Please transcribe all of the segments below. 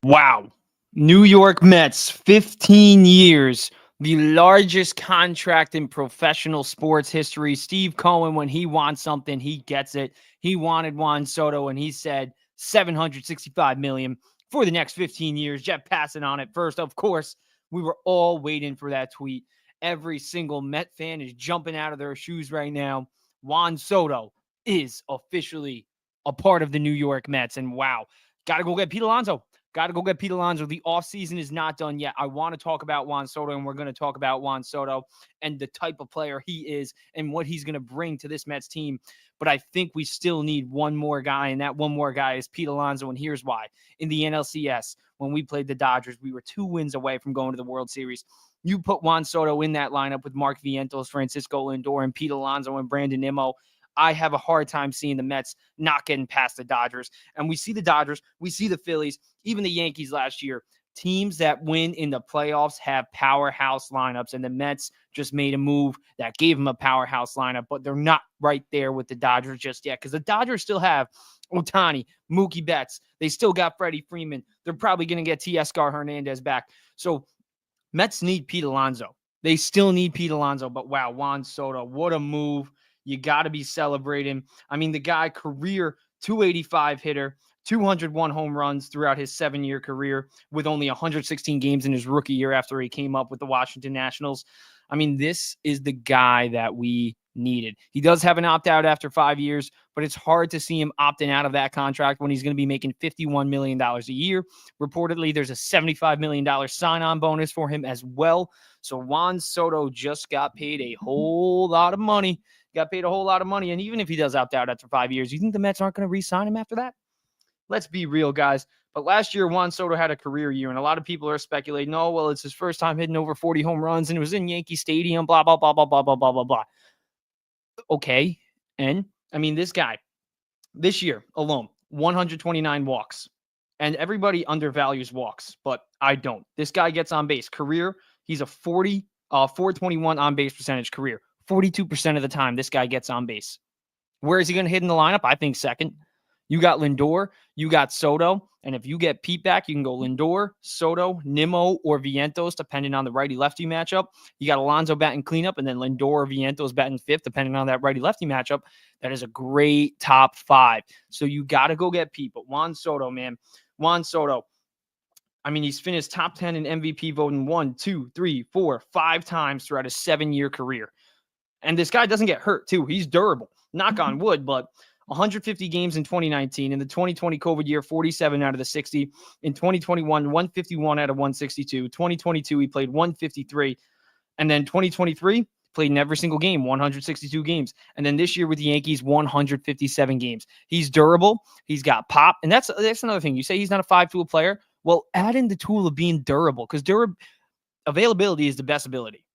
Wow. New York Mets, 15 years, the largest contract in professional sports history. Steve Cohen, when he wants something, he gets it. He wanted Juan Soto, and he said 765 million for the next 15 years. Jeff passing on it first. Of course, we were all waiting for that tweet. Every single Met fan is jumping out of their shoes right now. Juan Soto is officially a part of the New York Mets. And wow, got to go get Pete Alonso. Got to go get Pete Alonso. The offseason is not done yet. I want to talk about Juan Soto, and we're going to talk about Juan Soto and the type of player he is and what he's going to bring to this Mets team. But I think we still need one more guy, and that one more guy is Pete Alonso, and here's why. In the NLCS, when we played the Dodgers, we were 2 wins away from going to the World Series. You put Juan Soto in that lineup with Mark Vientos, Francisco Lindor, and Pete Alonso and Brandon Nimmo. I have a hard time seeing the Mets not getting past the Dodgers. And we see the Dodgers, we see the Phillies, even the Yankees last year. Teams that win in the playoffs have powerhouse lineups, and the Mets just made a move that gave them a powerhouse lineup, but they're not right there with the Dodgers just yet because the Dodgers still have Ohtani, Mookie Betts. They still got Freddie Freeman. They're probably going to get Teoscar Hernandez back. So Mets need Pete Alonso. They still need Pete Alonso, but wow, Juan Soto, what a move. You got to be celebrating. I mean, the guy, career 285 hitter, 201 home runs throughout his 7-year career with only 116 games in his rookie year after he came up with the Washington Nationals. I mean, this is the guy that we needed. He does have an opt-out after 5 years, but it's hard to see him opting out of that contract when he's going to be making $51 million a year. Reportedly, there's a $75 million sign-on bonus for him as well. So Juan Soto just got paid a whole lot of money. Got paid a whole lot of money. And even if he does opt out after 5 years, you think the Mets aren't going to re-sign him after that? Let's be real, guys. But last year, Juan Soto had a career year, and a lot of people are speculating, oh, well, it's his first time hitting over 40 home runs, and it was in Yankee Stadium, blah, blah, blah, blah, blah, blah, blah, blah, blah. Okay. And, I mean, this guy, this year alone, 129 walks. And everybody undervalues walks, but I don't. This guy gets on base. Career, he's a 421 on base percentage career. 42% of the time, this guy gets on base. Where is he going to hit in the lineup? I think second. You got Lindor, you got Soto, and if you get Pete back, you can go Lindor, Soto, Nimmo, or Vientos, depending on the righty-lefty matchup. You got Alonso batting cleanup, and then Lindor or Vientos batting fifth, depending on that righty-lefty matchup. That is a great top 5. So you got to go get Pete. But Juan Soto, man, Juan Soto, I mean, he's finished top 10 in MVP voting 1, 2, 3, 4, 5 times throughout his 7-year career. And this guy doesn't get hurt, too. He's durable. Knock on wood, but 150 games in 2019. In the 2020 COVID year, 47 out of the 60. In 2021, 151 out of 162. 2022, he played 153. And then 2023, played in every single game, 162 games. And then this year with the Yankees, 157 games. He's durable. He's got pop. And that's another thing. You say he's not a 5-tool player. Well, add in the tool of being durable, because availability is the best ability.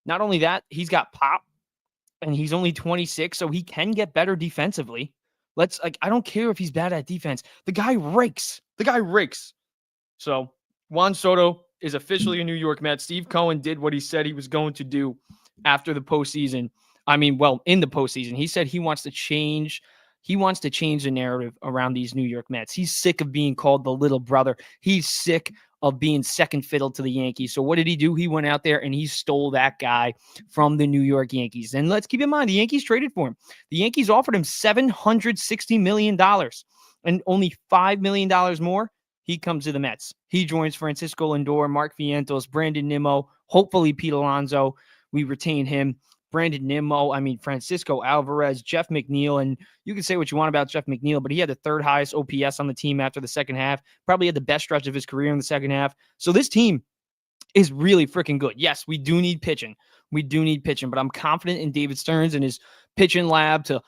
Not only that, he's got pop. And he's only 26, so he can get better defensively. I don't care if he's bad at defense. The guy rakes. So Juan Soto is officially a New York Met. Steve Cohen did what he said he was going to do after the postseason. I mean, well, in the postseason, he said he wants to change the narrative around these New York Mets. He's sick of being called the little brother. He's sick of being second fiddle to the Yankees. So what did he do? He went out there and he stole that guy from the New York Yankees. And let's keep in mind, the Yankees traded for him. The Yankees offered him $760 million, and only $5 million more. He comes to the Mets. He joins Francisco Lindor, Mark Vientos, Brandon Nimmo, hopefully Pete Alonso. We retain him. Brandon Nimmo, Francisco Alvarez, Jeff McNeil, and you can say what you want about Jeff McNeil, but he had the 3rd highest OPS on the team after the second half, probably had the best stretch of his career in the second half. So this team is really freaking good. Yes, we do need pitching. But I'm confident in David Stearns and his pitching lab to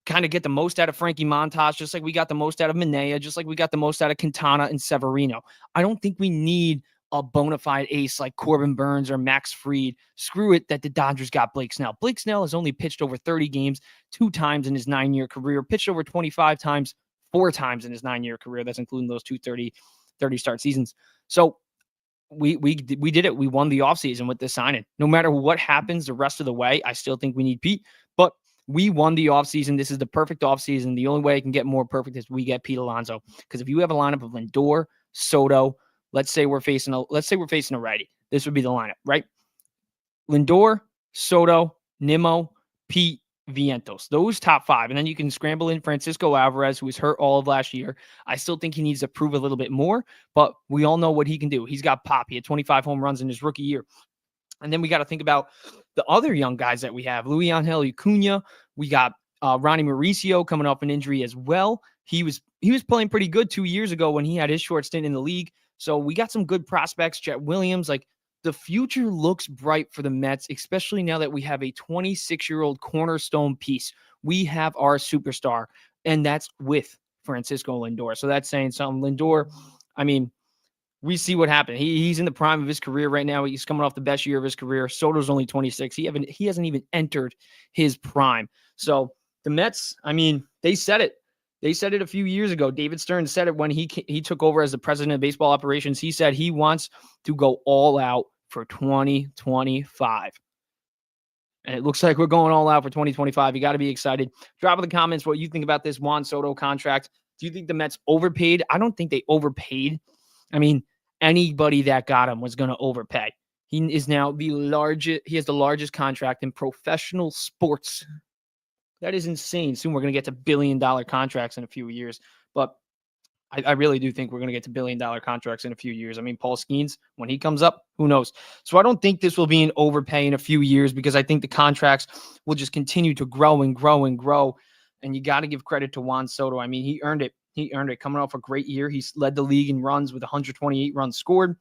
kind of get the most out of Frankie Montas, just like we got the most out of Minaya, just like we got the most out of Quintana and Severino. I don't think we need a bona fide ace like Corbin Burns or Max Fried. Screw it that the Dodgers got Blake Snell. Blake Snell has only pitched over 30 games 2 times in his 9-year career, pitched over 25 times 4 times in his 9-year career. That's including those 2 30 start seasons. So we did it. We won the offseason with this signing. No matter what happens the rest of the way, I still think we need Pete. But we won the offseason. This is the perfect offseason. The only way I can get more perfect is we get Pete Alonso. Because if you have a lineup of Lindor, Soto. Let's say we're facing a righty. This would be the lineup, right? Lindor, Soto, Nimmo, Pete, Vientos. Those top five. And then you can scramble in Francisco Alvarez, who was hurt all of last year. I still think he needs to prove a little bit more, but we all know what he can do. He's got pop. He had 25 home runs in his rookie year. And then we got to think about the other young guys that we have. Luis Angel Acuna. We got Ronnie Mauricio coming off an injury as well. He was playing pretty good 2 years ago when he had his short stint in the league. So we got some good prospects. Chet Williams, like the future looks bright for the Mets, especially now that we have a 26-year-old cornerstone piece. We have our superstar, and that's with Francisco Lindor. So that's saying something. Lindor, I mean, we see what happened. He's in the prime of his career right now. He's coming off the best year of his career. Soto's only 26. He hasn't even entered his prime. So the Mets, I mean, they said it. They said it a few years ago. David Stern said it when he took over as the president of baseball operations. He said he wants to go all out for 2025. And it looks like we're going all out for 2025. You got to be excited. Drop in the comments what you think about this Juan Soto contract. Do you think the Mets overpaid? I don't think they overpaid. I mean, anybody that got him was going to overpay. He is now the largest. He has the largest contract in professional sports. That is insane. Soon we're going to get to billion-dollar contracts in a few years. But I really do think we're going to get to billion-dollar contracts in a few years. I mean, Paul Skeens, when he comes up, who knows? So I don't think this will be an overpay in a few years because I think the contracts will just continue to grow and grow and grow. And you got to give credit to Juan Soto. I mean, he earned it. He earned it coming off a great year. He's led the league in runs with 128 runs scored.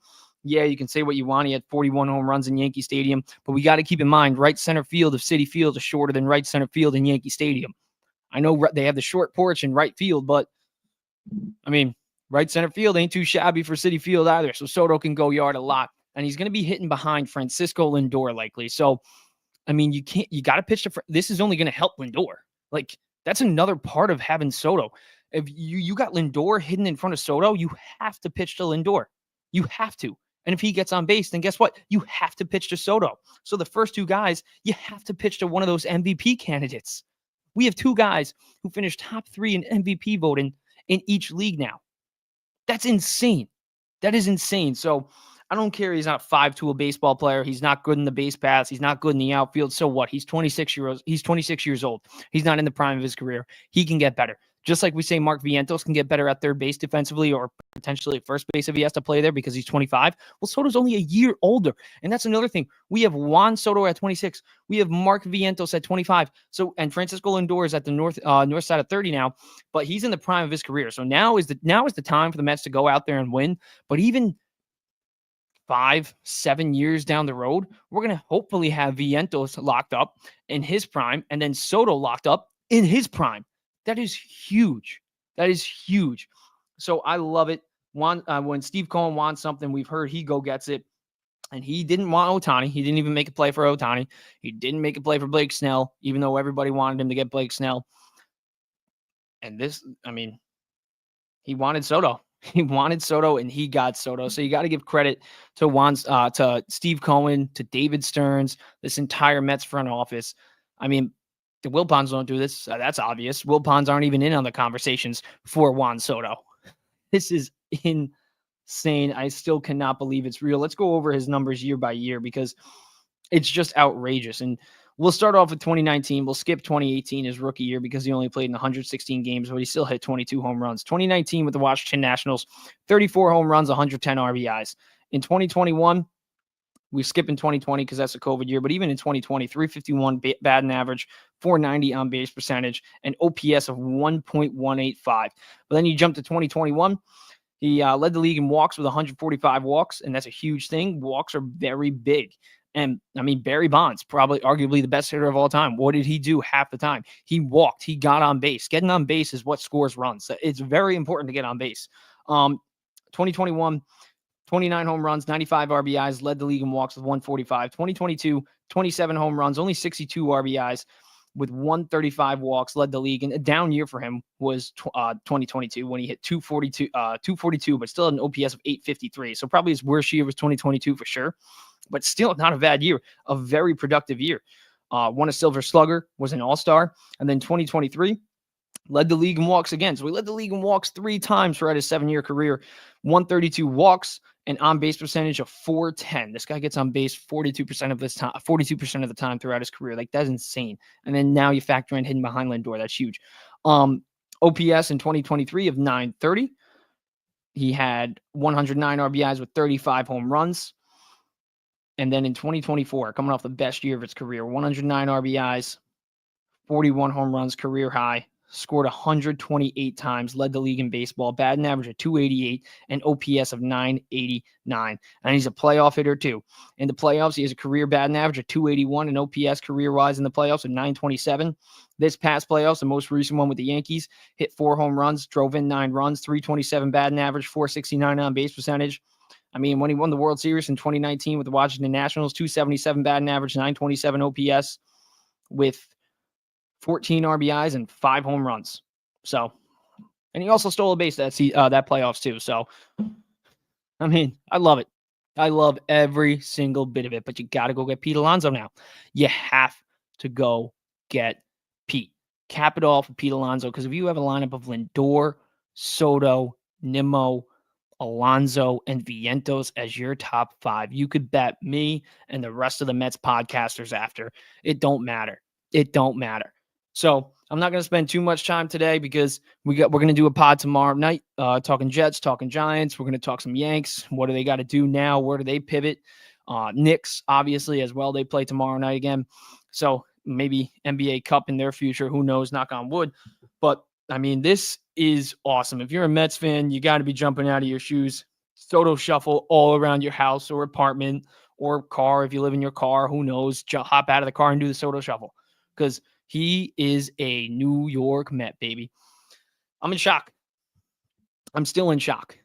Yeah, you can say what you want. He had 41 home runs in Yankee Stadium. But we got to keep in mind, right center field of Citi Field is shorter than right center field in Yankee Stadium. I know they have the short porch in right field, but I mean, right center field ain't too shabby for Citi Field either. So Soto can go yard a lot. And he's going to be hitting behind Francisco Lindor likely. So, I mean, you got to pitch to, this is only going to help Lindor. Like, that's another part of having Soto. If you got Lindor hidden in front of Soto, you have to pitch to Lindor. You have to. And if he gets on base, then guess what? You have to pitch to Soto. So the first two guys, you have to pitch to one of those MVP candidates. We have two guys who finished top 3 in MVP voting in each league now. That's insane. That is insane. So I don't care. He's not 5'2" baseball player. He's not good in the base paths. He's not good in the outfield. So what? He's 26 years old. He's not in the prime of his career. He can get better. Just like we say Mark Vientos can get better at third base defensively or potentially at first base if he has to play there because he's 25. Well, Soto's only a year older. And that's another thing. We have Juan Soto at 26. We have Mark Vientos at 25. So, and Francisco Lindor is at the north side of 30 now, but he's in the prime of his career. So now is the time for the Mets to go out there and win. But even 5-7 years down the road, we're going to hopefully have Vientos locked up in his prime and then Soto locked up in his prime. That is huge. That is huge. So I love it. When Steve Cohen wants something, we've heard he go gets it. And he didn't want Ohtani. He didn't even make a play for Ohtani. He didn't make a play for Blake Snell, even though everybody wanted him to get Blake Snell. And this, I mean, he wanted Soto. He wanted Soto, and he got Soto. So you got to give credit to Steve Cohen, to David Stearns, this entire Mets front office. I mean, the Wilpons don't do this. That's obvious. Wilpons aren't even in on the conversations for Juan Soto. This is insane. I still cannot believe it's real. Let's go over his numbers year by year because it's just outrageous. And we'll start off with 2019. We'll skip 2018, his rookie year, because he only played in 116 games, but he still hit 22 home runs. 2019 with the Washington Nationals, 34 home runs, 110 RBIs. In 2021, we skip in 2020 because that's a COVID year, but even in 2020, 351 batting average, 490 on base percentage, and OPS of 1.185. But then you jump to 2021. He led the league in walks with 145 walks, and that's a huge thing. Walks are very big. And, I mean, Barry Bonds, probably arguably the best hitter of all time. What did he do half the time? He walked. He got on base. Getting on base is what scores runs. It's very important to get on base. 2021, 29 home runs, 95 RBIs, led the league in walks with 145. 2022, 27 home runs, only 62 RBIs with 135 walks, led the league. And a down year for him was 2022 when he hit 242, but still had an OPS of 853. So probably his worst year was 2022 for sure, but still not a bad year, a very productive year. Won a Silver Slugger, was an All-Star. And then 2023, Led the league in walks again. So he led the league in walks 3 times throughout his 7-year career. 132 walks, an on-base percentage of .410. This guy gets on base 42% of this time, 42% of the time throughout his career. Like, that's insane. And then now you factor in hitting behind Lindor. That's huge. OPS in 2023 of 930. He had 109 RBIs with 35 home runs. And then in 2024, coming off the best year of his career, 109 RBIs, 41 home runs, career high, scored 128 times, led the league in baseball, batting average of 288 and OPS of 989. And he's a playoff hitter too. In the playoffs, he has a career batting average of 281 and OPS career-wise in the playoffs of 927. This past playoffs, the most recent one with the Yankees, hit 4 home runs, drove in 9 runs, 327 batting average, 469 on base percentage. I mean, when he won the World Series in 2019 with the Washington Nationals, 277 batting average, 927 OPS with 14 RBIs and 5 home runs. So, and he also stole a base that playoffs too. So, I mean, I love it. I love every single bit of it, but you got to go get Pete Alonso now. You have to go get Pete. Cap it all for Pete Alonso, because if you have a lineup of Lindor, Soto, Nimmo, Alonso, and Vientos as your top 5, you could bet me and the rest of the Mets podcasters after. It don't matter. It don't matter. So I'm not going to spend too much time today, because we're going to do a pod tomorrow night, talking Jets, talking Giants. We're going to talk some Yanks. What do they got to do now? Where do they pivot? Knicks, obviously, as well. They play tomorrow night again. So maybe NBA Cup in their future. Who knows? Knock on wood. But I mean, this is awesome. If you're a Mets fan, you got to be jumping out of your shoes. Soto shuffle all around your house or apartment or car. If you live in your car, who knows? Hop out of the car and do the Soto shuffle, because he is a New York Met, baby. I'm in shock. I'm still in shock.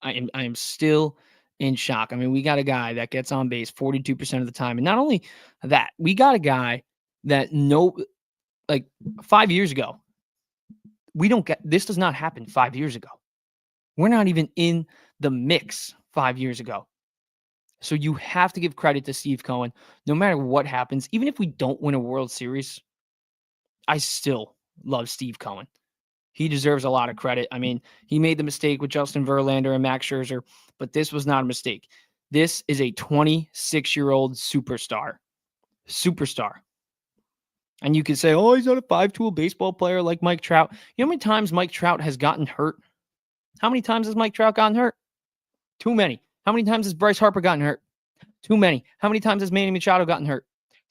I am still in shock. I mean, we got a guy that gets on base 42% of the time. And not only that, we got a guy that 5 years ago, this does not happen 5 years ago. We're not even in the mix 5 years ago. So you have to give credit to Steve Cohen. No matter what happens, even if we don't win a World Series, I still love Steve Cohen. He deserves a lot of credit. I mean, he made the mistake with Justin Verlander and Max Scherzer, but this was not a mistake. This is a 26-year-old superstar. And you could say, oh, he's not a 5-tool baseball player like Mike Trout. You know how many times Mike Trout has gotten hurt? How many times has Mike Trout gotten hurt? Too many. How many times has Bryce Harper gotten hurt? Too many. How many times has Manny Machado gotten hurt?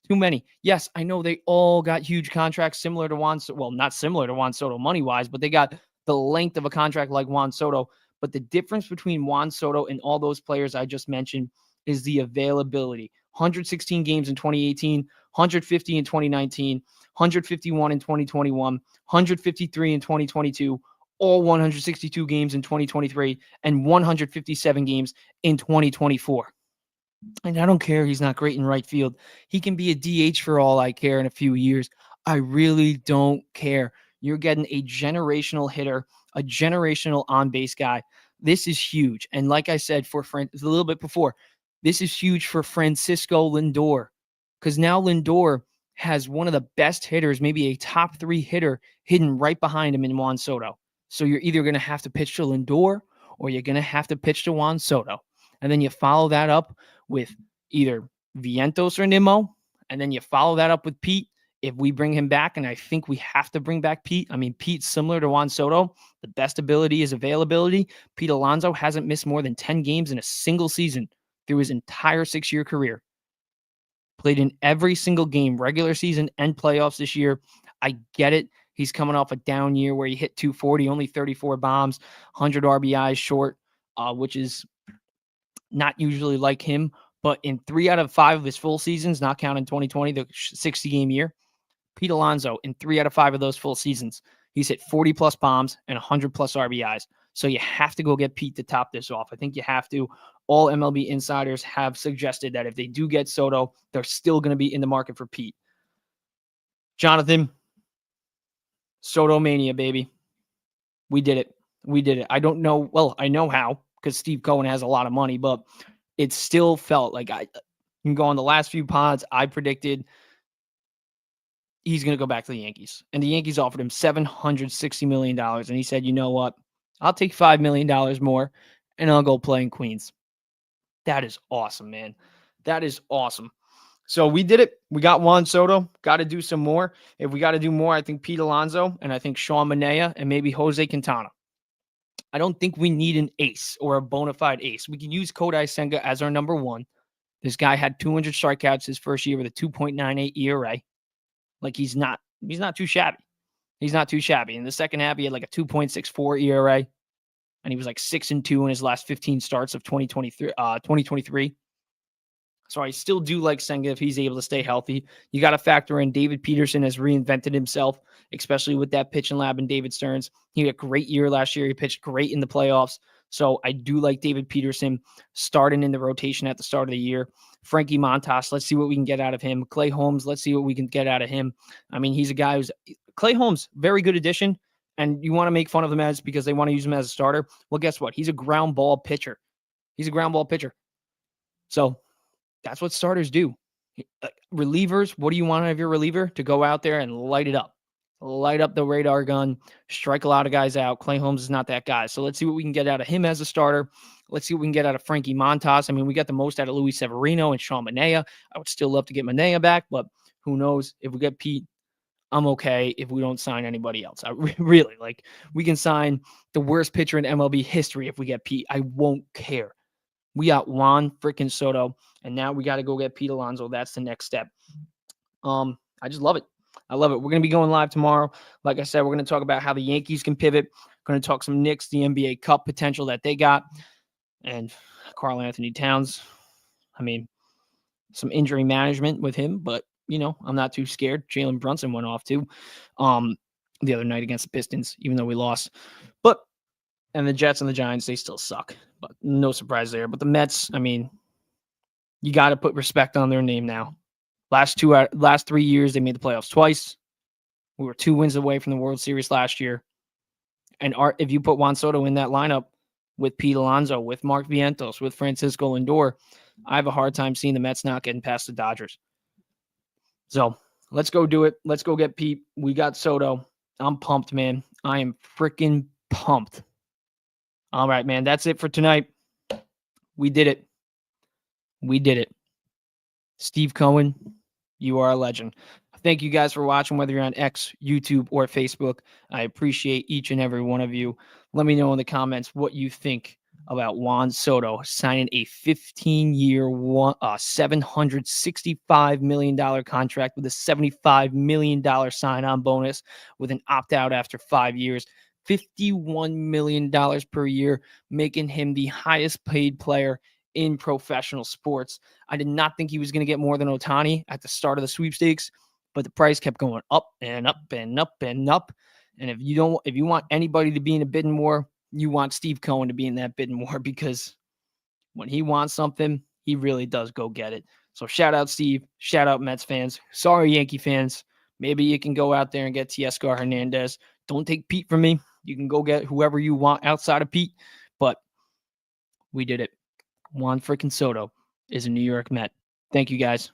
Too many. Yes, I know they all got huge contracts similar to Juan Soto. Well, not similar to Juan Soto money-wise, but they got the length of a contract like Juan Soto. But the difference between Juan Soto and all those players I just mentioned is the availability. 116 games in 2018, 150 in 2019, 151 in 2021, 153 in 2022, all 162 games in 2023, and 157 games in 2024. And I don't care he's not great in right field. He can be a DH for all I care in a few years. I really don't care. You're getting a generational hitter, a generational on-base guy. This is huge. And like I said a little bit before, this is huge for Francisco Lindor, because now Lindor has one of the best hitters, maybe a top 3 hitter, hidden right behind him in Juan Soto. So you're either going to have to pitch to Lindor or you're going to have to pitch to Juan Soto. And then you follow that up with either Vientos or Nimmo, and then you follow that up with Pete. If we bring him back, and I think we have to bring back Pete. I mean, Pete's similar to Juan Soto. The best ability is availability. Pete Alonso hasn't missed more than 10 games in a single season through his entire 6-year career. Played in every single game, regular season and playoffs this year. I get it. He's coming off a down year where he hit 240, only 34 bombs, 100 RBIs short, which is not usually like him. But in 3 out of 5 of his full seasons, not counting 2020, the 60-game year, Pete Alonso, in 3 out of 5 of those full seasons, he's hit 40-plus bombs and 100-plus RBIs. So you have to go get Pete to top this off. I think you have to. All MLB insiders have suggested that if they do get Soto, they're still going to be in the market for Pete. Jonathan, Soto mania, baby. We did it. I don't know. Well, I know how, because Steve Cohen has a lot of money, but it still felt like you can go on the last few pods. I predicted he's going to go back to the Yankees. And the Yankees offered him $760 million. And he said, you know what? I'll take $5 million more and I'll go play in Queens. That is awesome, man. That is awesome. So we did it. We got Juan Soto. Got to do some more. If we got to do more, I think Pete Alonso and I think Sean Manaea and maybe Jose Quintana. I don't think we need an ace or a bona fide ace. We can use Kodai Senga as our number one. This guy had 200 strikeouts his first year with a 2.98 ERA. Like he's not too shabby. He's not too shabby. In the second half, he had like a 2.64 ERA, and he was like 6-2 in his last 15 starts of 2023. So I still do like Senga if he's able to stay healthy. You got to factor in David Peterson has reinvented himself, especially with that pitching lab and David Stearns. He had a great year last year. He pitched great in the playoffs. So I do like David Peterson starting in the rotation at the start of the year. Frankie Montas, let's see what we can get out of him. Clay Holmes, let's see what we can get out of him. I mean, he's a guy who's Clay Holmes, very good addition. And you want to make fun of him as because they want to use him as a starter. Well, guess what? He's a ground ball pitcher. So that's what starters do. Relievers, what do you want out of your reliever? To go out there and light it up. Light up the radar gun, strike a lot of guys out. Clay Holmes is not that guy. So let's see what we can get out of him as a starter. Let's see what we can get out of Frankie Montas. I mean, we got the most out of Luis Severino and Sean Manaea. I would still love to get Manaea back, but who knows? If we get Pete, I'm okay if we don't sign anybody else. Really, like, we can sign the worst pitcher in MLB history if we get Pete. I won't care. We got Juan freaking Soto, and now we got to go get Pete Alonso. That's the next step. I just love it. I love it. We're going to be going live tomorrow. Like I said, we're going to talk about how the Yankees can pivot. We're going to talk some Knicks, the NBA Cup potential that they got, and Karl Anthony Towns. I mean, some injury management with him, but, I'm not too scared. Jalen Brunson went off too the other night against the Pistons, even though we lost. And the Jets and the Giants, they still suck, but no surprise there. But the Mets, I mean, you got to put respect on their name now. Last 3 years, they made the playoffs twice. We were 2 wins away from the World Series last year. And if you put Juan Soto in that lineup with Pete Alonso, with Mark Vientos, with Francisco Lindor, I have a hard time seeing the Mets not getting past the Dodgers. So let's go do it. Let's go get Pete. We got Soto. I'm pumped, man. I am freaking pumped. All right, man. That's it for tonight. We did it. Steve Cohen, you are a legend. Thank you guys for watching, whether you're on X, YouTube, or Facebook. I appreciate each and every one of you. Let me know in the comments what you think about Juan Soto signing a 15-year, $765 million contract with a $75 million sign-on bonus with an opt-out after 5 years. $51 million per year, making him the highest paid player in professional sports. I did not think he was going to get more than Ohtani at the start of the sweepstakes, but the price kept going up and up and up and up. And if you want anybody to be in a bidding war, you want Steve Cohen to be in that bidding war, because when he wants something, he really does go get it. So shout out Steve, shout out Mets fans. Sorry, Yankee fans. Maybe you can go out there and get Teoscar Hernandez. Don't take Pete from me. You can go get whoever you want outside of Pete, but we did it. Juan freaking Soto is a New York Met. Thank you, guys.